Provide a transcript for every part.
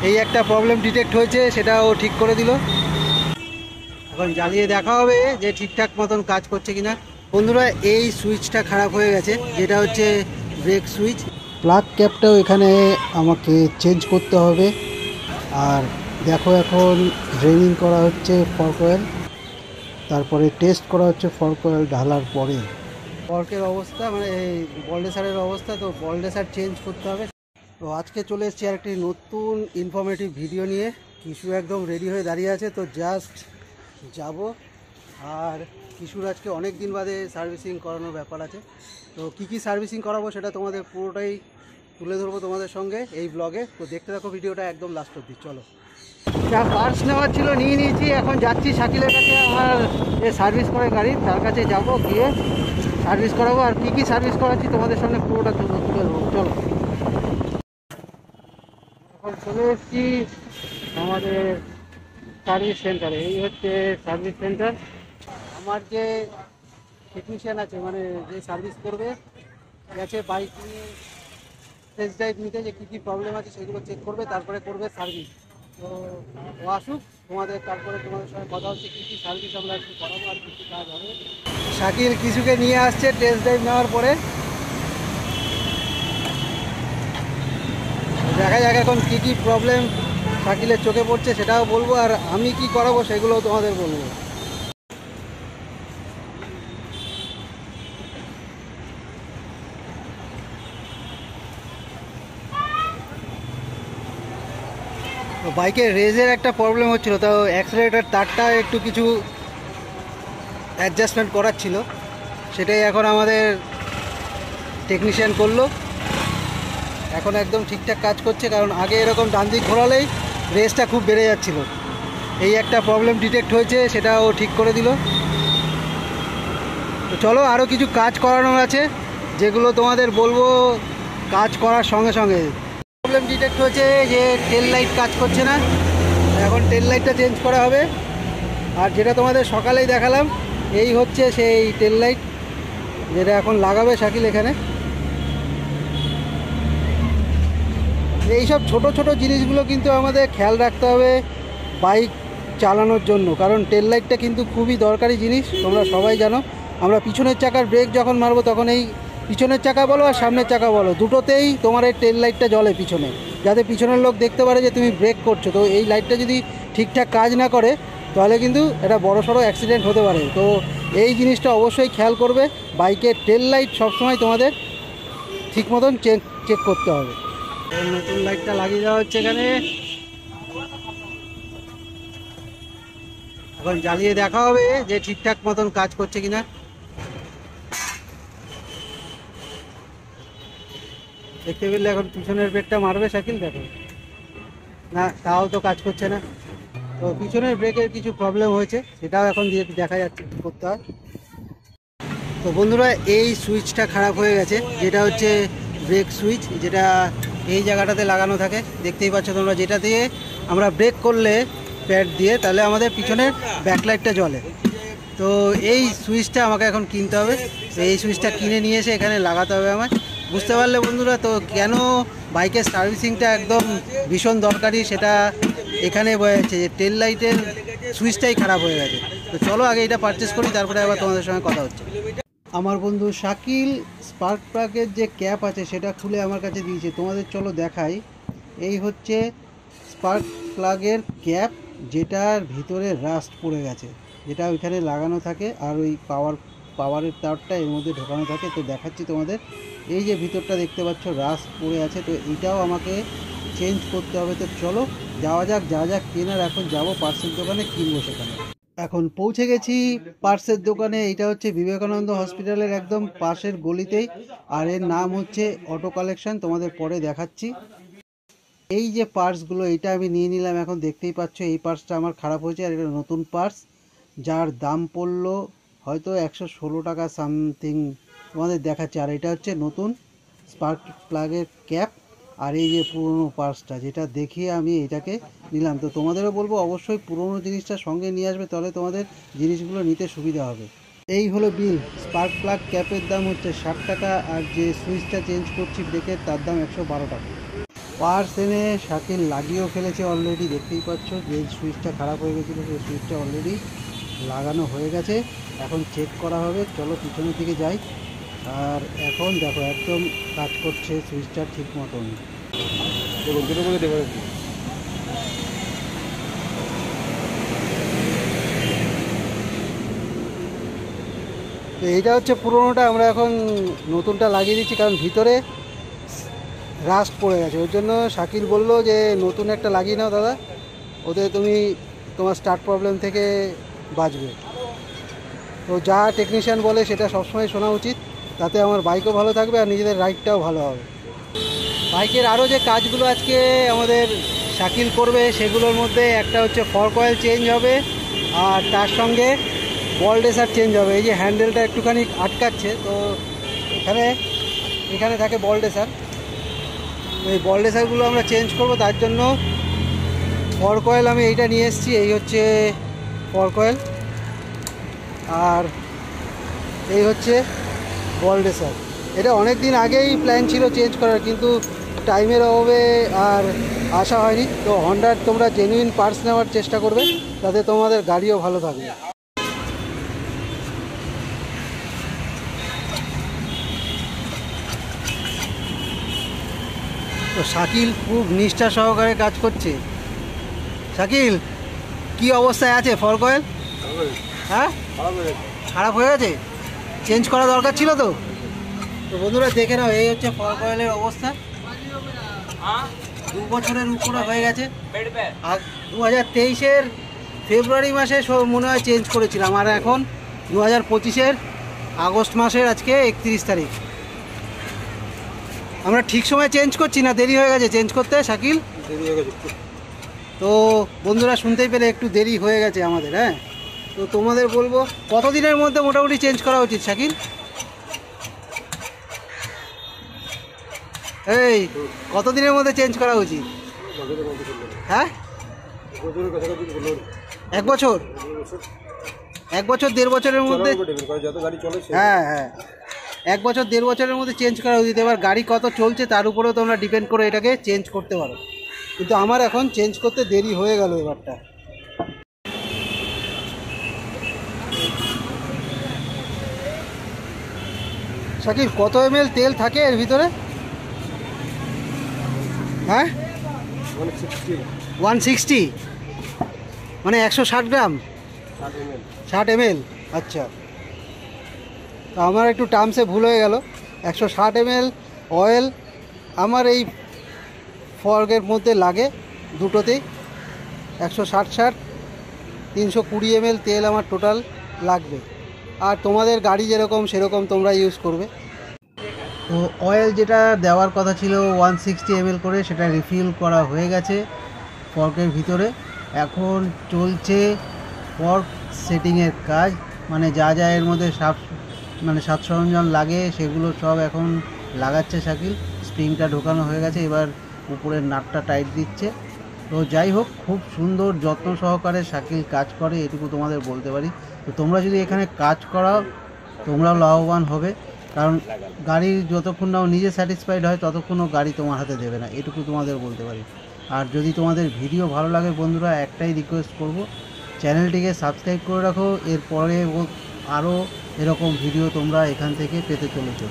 এই একটা problem detect হয়েছে, সেটা ও ঠিক করে দিল। এখন জ্বালিয়ে দেখা হবে যে ঠিকঠাক মতন কাজ করছে কিনা। বন্ধুরা, এই সুইচটা খারাপ হয়ে গেছে, যেটা হচ্ছে ব্রেক সুইচ। প্লাগ ক্যাপটাও এখানে আমাকে চেঞ্জ করতে হবে। আর দেখো, এখন ড্রেনিং করা হচ্ছে ফর্ক অয়েল, তারপরে টেস্ট করা হচ্ছে ফর্ক অয়েল ঢালার পরে। ফর্কের অবস্থা মানে এই বল্ডেসারের অবস্থা, তো বল্ডেসার চেঞ্জ করতে হবে। তো আজকে চলে এসেছি আর একটি নতুন ইনফরমেটিভ ভিডিও নিয়ে। কিশু একদম রেডি হয়ে দাঁড়িয়ে আছে, তো জাস্ট যাব। আর কিশুর আজকে অনেক দিন বাদে সার্ভিসিং করানোর ব্যাপার আছে। তো কী সার্ভিসিং করাবো সেটা তোমাদের পুরোটাই তুলে ধরবো তোমাদের সঙ্গে এই ব্লগে। তো দেখতে থাকো ভিডিওটা একদম লাস্ট অবধি। চলো, যা পার্টস নেওয়ার ছিল নিয়ে নিয়েছি। এখন যাচ্ছি শাকিলের কাছে, আমার যে সার্ভিস করে গাড়ি, তার কাছে যাব, গিয়ে সার্ভিস করাবো। আর কী সার্ভিস করাচ্ছি তোমাদের সামনে পুরোটা তুলে ধরবো। চলো, এখন চলে এসেছি আমাদের সার্ভিস সেন্টারে। এই হচ্ছে সার্ভিস সেন্টার। আমার যে টেকনিশিয়ান আছে, মানে যে সার্ভিস করবে, গেছে বাইক নিয়ে টেস্ট ড্রাইভ নিতে, যে কী প্রবলেম আছে সেগুলো চেক করবে, তারপরে করবে সার্ভিস। তো ও আসুক, তারপরে তোমাদের সঙ্গে কথা হচ্ছে কী সার্ভিস আমরা একটু করাবো আর কী কাজ হবে। শাকিল কিছুকে নিয়ে আসছে টেস্ট ড্রাইভ নেওয়ার পরে। দেখা যাক এখন কী প্রবলেম শাকিলের চোখে পড়ছে সেটাও বলবো, আর আমি কি করাবো সেগুলোও তোমাদের বলবো। তো বাইকের রেজের একটা প্রবলেম হচ্ছিলো, তো অ্যাক্সিলারেটার তারটা একটু কিছু অ্যাডজাস্টমেন্ট করার ছিল, সেটাই এখন আমাদের টেকনিশিয়ান করলো। এখন একদম ঠিকঠাক কাজ করছে, কারণ আগে এরকম ডান দিক ঘোরালেই রেসটা খুব বেড়ে যাচ্ছিল। এই একটা প্রবলেম ডিটেক্ট হয়েছে, সেটা ও ঠিক করে দিল। তো চলো, আরও কিছু কাজ করানোর আছে, যেগুলো তোমাদের বলবো কাজ করার সঙ্গে সঙ্গে। প্রবলেম ডিটেক্ট হয়েছে যে টেল লাইট কাজ করছে না, এখন টেল লাইটটা চেঞ্জ করা হবে। আর যেটা তোমাদের সকালেই দেখালাম, এই হচ্ছে সেই টেল লাইট, যেটা এখন লাগাবে শাকিল এখানে। এইসব ছোট ছোট জিনিসগুলো কিন্তু আমাদের খেয়াল রাখতে হবে বাইক চালানোর জন্য, কারণ টেল লাইটটা কিন্তু খুবই দরকারি জিনিস। তোমরা সবাই জানো, আমরা পিছনের চাকার ব্রেক যখন মারবো, তখন এই পিছনের চাকা বলো আর সামনের চাকা বলো, দুটোতেই তোমার এই টেল লাইটটা জ্বলে পিছনে, যাতে পিছনের লোক দেখতে পারে যে তুমি ব্রেক করছো। তো এই লাইটটা যদি ঠিকঠাক কাজ না করে, তাহলে কিন্তু এটা বড়সড় অ্যাক্সিডেন্ট হতে পারে। তো এই জিনিসটা অবশ্যই খেয়াল করবে, বাইকের টেল লাইট সবসময় তোমাদের ঠিক মতন চেক করতে হবে। নতুন লাইটটা লাগিয়ে দেওয়া হচ্ছে এখানে। এখন জ্বালিয়ে দেখা হবে যে ঠিকঠাক মতন কাজ করছে কিনা। দেখতে পেলে এখন পিছনের ব্রেকটা মারবে শাকিল, দেখো না, তাও তো কাজ করছে না। তো পিছনের ব্রেকের কিছু প্রবলেম হয়েছে, সেটাও এখন দিয়ে দেখা যাচ্ছে কী করতে হয়। তো বন্ধুরা, এই সুইচটা খারাপ হয়ে গেছে, যেটা হচ্ছে ব্রেক সুইচ, যেটা এই জায়গাটাতে লাগানো থাকে। দেখতেই পাচ্ছ তোমরা, যেটা দিয়ে আমরা ব্রেক করলে প্যাড দিয়ে, তাহলে আমাদের পিছনের ব্যাকলাইটটা জ্বলে। তো এই সুইচটা আমাকে এখন কিনতে হবে। তো এই সুইচটা কিনে নিয়ে এসে এখানে লাগাতে হবে আমার। বুঝতে পারলে বন্ধুরা, তো কেন বাইকের সার্ভিসিংটা একদম ভীষণ দরকারি সেটা এখানে বোঝা যাচ্ছে, যে টেল লাইটের সুইচটাই খারাপ হয়ে গেছে। তো চলো আগে এটা পারচেস করি, তারপরে আবার তোমাদের সঙ্গে কথা হচ্ছে। আমার বন্ধু শাকিল স্পার্ক প্লাগের যে ক্যাপ আছে সেটা খুলে আমার কাছে দিয়েছে, তোমাদের চলো দেখাই। এই হচ্ছে স্পার্ক প্লাগের ক্যাপ, যেটার ভিতরে রাস্ট পড়ে গেছে, যেটা ওইখানে লাগানো থাকে, আর ওই পাওয়ারের তারটা এর মধ্যে ঢোকানো থাকে। তো দেখাচ্ছি তোমাদের, এই যে ভিতরটা দেখতে পাচ্ছ রাস্ট পড়ে আছে, তো এটাও আমাকে চেঞ্জ করতে হবে। তো চলো যাওয়া যাক, যা যা কেনার এখন যাবো পার্সেল দোকানে, কিনবো সেখানে। এখন পৌঁছে গেছি পার্সের দোকানে। এটা হচ্ছে বিবেকানন্দ হসপিটালের একদম পাশের গলিতেই, আর এর নাম হচ্ছে অটো কালেকশন, তোমাদের পরে দেখাচ্ছি। এই যে পার্সগুলো, এটা আমি নিয়ে নিলাম। এখন দেখতেই পাচ্ছ এই পার্সটা আমার খারাপ হয়েছে, আর এটা নতুন পার্স, যার দাম পড়লো হয়তো 116 টাকা সামথিং, তোমাদের দেখাচ্ছে। আর এটা হচ্ছে নতুন স্পার্ক প্লাগের ক্যাপ, আর এই যে পুরনো পার্সটা, যেটা দেখিয়ে আমি এটাকে নিলাম। তো তোমাদেরও বলবো অবশ্যই পুরনো জিনিসটা সঙ্গে নিয়ে আসবে, তাহলে তোমাদের জিনিসগুলো নিতে সুবিধা হবে। এই হলো বিল। স্পার্ক প্লাগ ক্যাপের দাম হচ্ছে 60 টাকা, আর যে সুইচটা চেঞ্জ করছি ব্রেকের, তার দাম 112 টাকা। পার্স এনে শাকিল লাগিয়েও ফেলেছে অলরেডি, দেখতেই পাচ্ছ। যে সুইচটা খারাপ হয়ে গেছিলো সেই সুইচটা অলরেডি লাগানো হয়ে গেছে, এখন চেক করা হবে। চলো পিছনের দিকে যাই। আর এখন দেখো একদম কাজ করছে সুইচটা ঠিক মতন। তো এইটা হচ্ছে পুরোনোটা, আমরা এখন নতুনটা লাগিয়ে দিচ্ছি, কারণ ভিতরে রাস্ট পড়ে গেছে। ওর জন্য শাকিল বলল যে নতুন একটা লাগিয়ে নাও দাদা, ওতে তুমি তোমার স্টার্ট প্রবলেম থেকে বাঁচবে। তো যা টেকনিশিয়ান বলে সেটা সবসময় শোনা উচিত, তাতে আমার বাইকও ভালো থাকবে আর নিজেদের রাইডটাও ভালো হবে। বাইকের আরও যে কাজগুলো আজকে আমাদের শাকিল করবে সেগুলোর মধ্যে একটা হচ্ছে ফর্ক অয়েল চেঞ্জ হবে, আর তার সঙ্গে বল রেসার চেঞ্জ হবে। এই যে হ্যান্ডেলটা একটুখানি আটকাচ্ছে, তো এখানে থাকে বল রেসার, এই বল রেসারগুলো আমরা চেঞ্জ করব। তার জন্য ফর্ক অয়েল আমি এইটা নিয়ে এসেছি, এই হচ্ছে ফর্ক অয়েল, আর এই হচ্ছে বল রেসার। এটা অনেক দিন আগেই প্ল্যান ছিল চেঞ্জ করার, কিন্তু টাইমের অভাবে আর আসা হয়নি। তো হন্ডার তোমরা জেনুইন পার্টস নেওয়ার চেষ্টা করবে, তাতে তোমাদের গাড়িও ভালো থাকবে। তো শাকিল খুব নিষ্ঠা সহকারে কাজ করছে। শাকিল, কি অবস্থায় আছে ফর্ক অয়েল? হ্যাঁ, খারাপ হয়ে গেছে, চেঞ্জ করা দরকার ছিল তো। তো বন্ধুরা দেখে নাও, এই হচ্ছে ফর্ক অয়েলের অবস্থা। 2 বছরের উপরে হয়ে গেছে, আর 2023-এর ফেব্রুয়ারি মাসে মনে হয় চেঞ্জ করেছিলাম, আর এখন 2025-এর আগস্ট মাসের আজকে 31 তারিখ। আমরা ঠিক সময় চেঞ্জ করছি না দেরি হয়ে গেছে চেঞ্জ করতে? শাকিল, দেরি হয়ে গেছে তো বন্ধুরা শুনতেই পেলে একটু দেরি হয়ে গেছে আমাদের। হ্যাঁ, তো তোমাদের বলবো কতদিনের মধ্যে মোটামুটি চেঞ্জ করা উচিত শাকিল? এই কতদিনের মধ্যে চেঞ্জ করা উচিত? হ্যাঁ, 1 বছর, 1 বছর 1.5 বছরের মধ্যে। হ্যাঁ হ্যাঁ, 1 বছর 1.5 বছরের মধ্যে চেঞ্জ করা উচিত। এবার গাড়ি কত চলছে তার উপরেও তোমরা ডিপেন্ড করে এটাকে চেঞ্জ করতে পারো, কিন্তু আমার এখন চেঞ্জ করতে দেরি হয়ে গেল এবারটা। শাকিল, কত ml তেল থাকে এর ভিতরে? হ্যাঁ, 160, মানে 160 গ্রাম, 60 ml। আচ্ছা, তো আমার একটু টার্মসে ভুল হয়ে গেল। 160 ml অয়েল আমার এই ফর্কের মধ্যে লাগে দুটোতেই। 160 320 ml তেল আমার টোটাল লাগবে। আর তোমাদের গাড়ি যেরকম সেরকম তোমরা ইউজ করবে। তো অয়েল যেটা দেওয়ার কথা ছিল 160 ml করে, সেটা রিফিল করা হয়ে গেছে ফর্কের ভিতরে। এখন চলছে ফর্ক সেটিংয়ের কাজ, মানে যা যা এর মধ্যে সাজ সরঞ্জাম লাগে সেগুলো সব এখন লাগাচ্ছে শাকিল। স্প্রিংটা ঢোকানো হয়ে গেছে, এবার উপরের নাটটা টাইট দিচ্ছে। তো যাই হোক, খুব সুন্দর যত্ন সহকারে শাকিল কাজ করে, এটুকু তোমাদের বলতে পারি। তো তোমরা যদি এখানে কাজ করাও তোমরাও লাভবান হবে, কারণ গাড়ির যতক্ষণ না নিজে স্যাটিসফাইড হয় ততক্ষণও গাড়ি তোমার হাতে দেবে না, এটুকু তোমাদের বলতে পারি। আর যদি তোমাদের ভিডিও ভালো লাগে বন্ধুরা, একটাই রিকোয়েস্ট করব, চ্যানেলটিকে সাবস্ক্রাইব করে রাখো। এরপরে আরও এরকম ভিডিও তোমরা এখান থেকে পেতে চলেছো।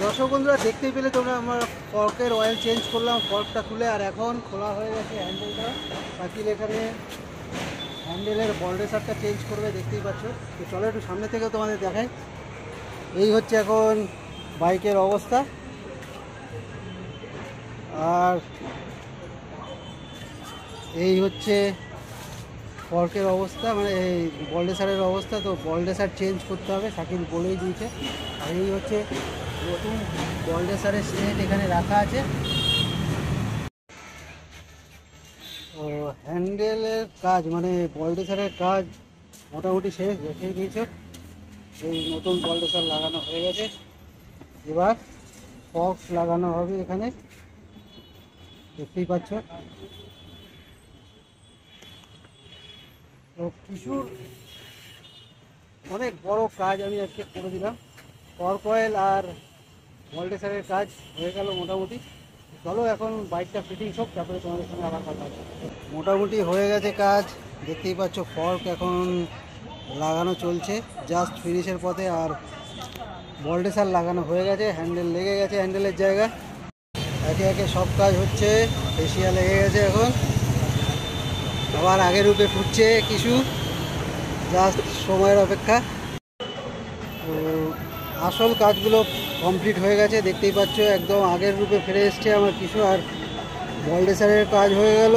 দর্শক বন্ধুরা দেখতেই পেলে তোমরা, আমার ফর্কের অয়েল চেঞ্জ করলাম, ফর্কটা খুলে, আর এখন খোলা হয়ে গেছে হ্যান্ডেলটা। শাকিল এখানে হ্যান্ডেলের বল রেসারটা চেঞ্জ করবে, দেখতেই পাচ্ছ। তো চলো একটু সামনে থেকে তোমাদের দেখাই। এই হচ্ছে এখন বাইকের অবস্থা, আর এই হচ্ছে ফর্কের অবস্থা, মানে এই বল রেসারের অবস্থা। তো বল রেসার চেঞ্জ করতে হবে, শাকিল বলেই দিয়েছে। আর এই হচ্ছে নতুন বল রেসারের সেট এখানে রাখা আছে। তো হ্যান্ডেলের কাজ, মানে বল রেসারের কাজ মোটামুটি শেষ, দেখেই দিয়েছে। এই নতুন বল রেসার লাগানো হয়ে গেছে, এবার ফক্স লাগানো হবে এখানে। দেখতেই পাচ্ছ। তো কিছুর অনেক বড় কাজ আমি আজকে করে দিলাম। পাওয়ার কয়েল আর ভোল্টেজারের কাজ হয়ে গেল মোটামুটি। চলো এখন বাইকটা ফিটিংস হোক, তারপরে তোমাদের সঙ্গে আবার কথা হবে। মোটামুটি হয়ে গেছে কাজ, দেখতেই পাচ্ছ। ফর্ক এখন লাগানো চলছে, জাস্ট ফিনিশের পথে। আর ভোল্টেজার লাগানো হয়ে গেছে, হ্যান্ডেল লেগে গেছে হ্যান্ডেলের জায়গায়। একে একে সব কাজ হচ্ছে। এশিয়া লেগে গেছে, এখন আবার আগের রূপে ফুটছে কিছু, জাস্ট সময়ের অপেক্ষা। তো আসল কাজগুলো কমপ্লিট হয়ে গেছে, দেখতেই পাচ্ছ। একদম আগের রূপে ফিরে এসছে আমার কিছু। আর ভোল্টেজারের কাজ হয়ে গেল,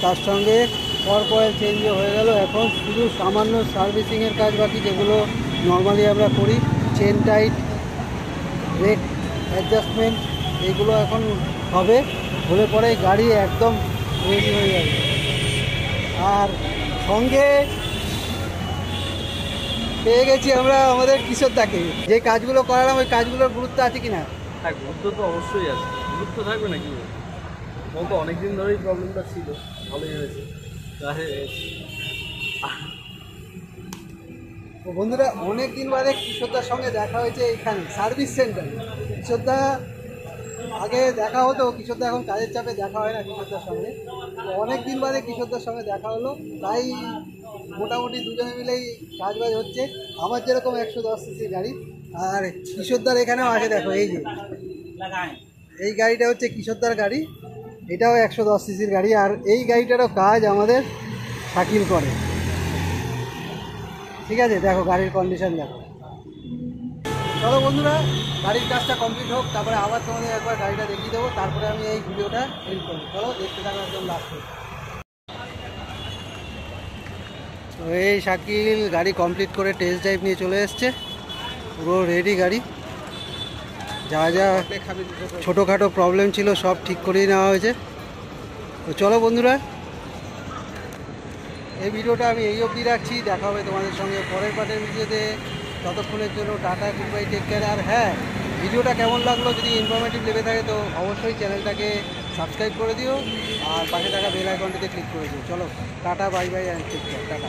তার সঙ্গে পাওয়ার কয়েল চেঞ্জও হয়ে গেল। এখন শুধু সামান্য সার্ভিসিংয়ের কাজ বাকি, যেগুলো নর্মালি আমরা করি। চেন টাইট, ব্রেক অ্যাডজাস্টমেন্ট, এইগুলো এখন হবে। হলে পরে গাড়ি একদম রেডি হয়ে যাবে। আর সঙ্গে পেয়ে গেছি আমরা আমাদের কিশোরদাকে। যে কাজগুলো করালাম ওই কাজগুলোর গুরুত্ব আছে কিনা? হ্যাঁ, গুরুত্ব তো অবশ্যই আছে। গুরুত্ব থাকবে না কি? আমার তো অনেকদিন ধরেই প্রবলেমটা ছিল, ভালোই হয়েছে। ও বন্ধুরা, অনেক দিন বাদে কিশোরদার সঙ্গে দেখা হয়েছে এখানে সার্ভিস সেন্টারে। কিশোরদা আগে দেখা হতো, কিশোরদা এখন কাজের চাপে দেখা হয় না কিশোরদার সঙ্গে। তো অনেক দিন বাদে কিশোরদার সঙ্গে দেখা হলো, তাই মোটামুটি দুজনে মিলেই কাজ বাজ হচ্ছে। আমার যেরকম 110 সিসি গাড়ি, আর কিশোরদার এখানেও আছে। দেখো এই যে এই গাড়িটা হচ্ছে কিশোরদার গাড়ি, এটাও 110 সিসির গাড়ি। আর এই গাড়িটারও কাজ আমাদের শাকিল করে। ঠিক আছে, দেখো গাড়ির কন্ডিশন দেখো। চলো বন্ধুরা, গাড়ির কাজটা কমপ্লিট হোক, তারপরে আবার তোমাদের একবার গাড়িটা দেখিয়ে দেবো। তারপরে আমি এই ভিডিওটা এন্ড করবো। চলো দেখতে থাকো একদম লাস্টে। তো এই শাকিল গাড়ি কমপ্লিট করে টেস্ট ড্রাইভ নিয়ে চলে এসছে, পুরো রেডি গাড়ি। যা যা ছোটোখাটো প্রবলেম ছিল সব ঠিক করিয়ে নেওয়া হয়েছে। তো চলো বন্ধুরা, এই ভিডিওটা আমি এই অবধি রাখছি। দেখা হবে তোমাদের সঙ্গে পরের পার্টের ভিডিওতে। ততক্ষণের জন্য tata, good bye, take care. আর হ্যাঁ, ভিডিওটা কেমন লাগলো, যদি ইনফরমেটিভ লেগে থাকে তো অবশ্যই চ্যানেলটাকে সাবস্ক্রাইব করে দিও, আর পাশে থাকা বেল আইকনটিতে ক্লিক করে দিও। চলো tata, bye bye and take care, tata.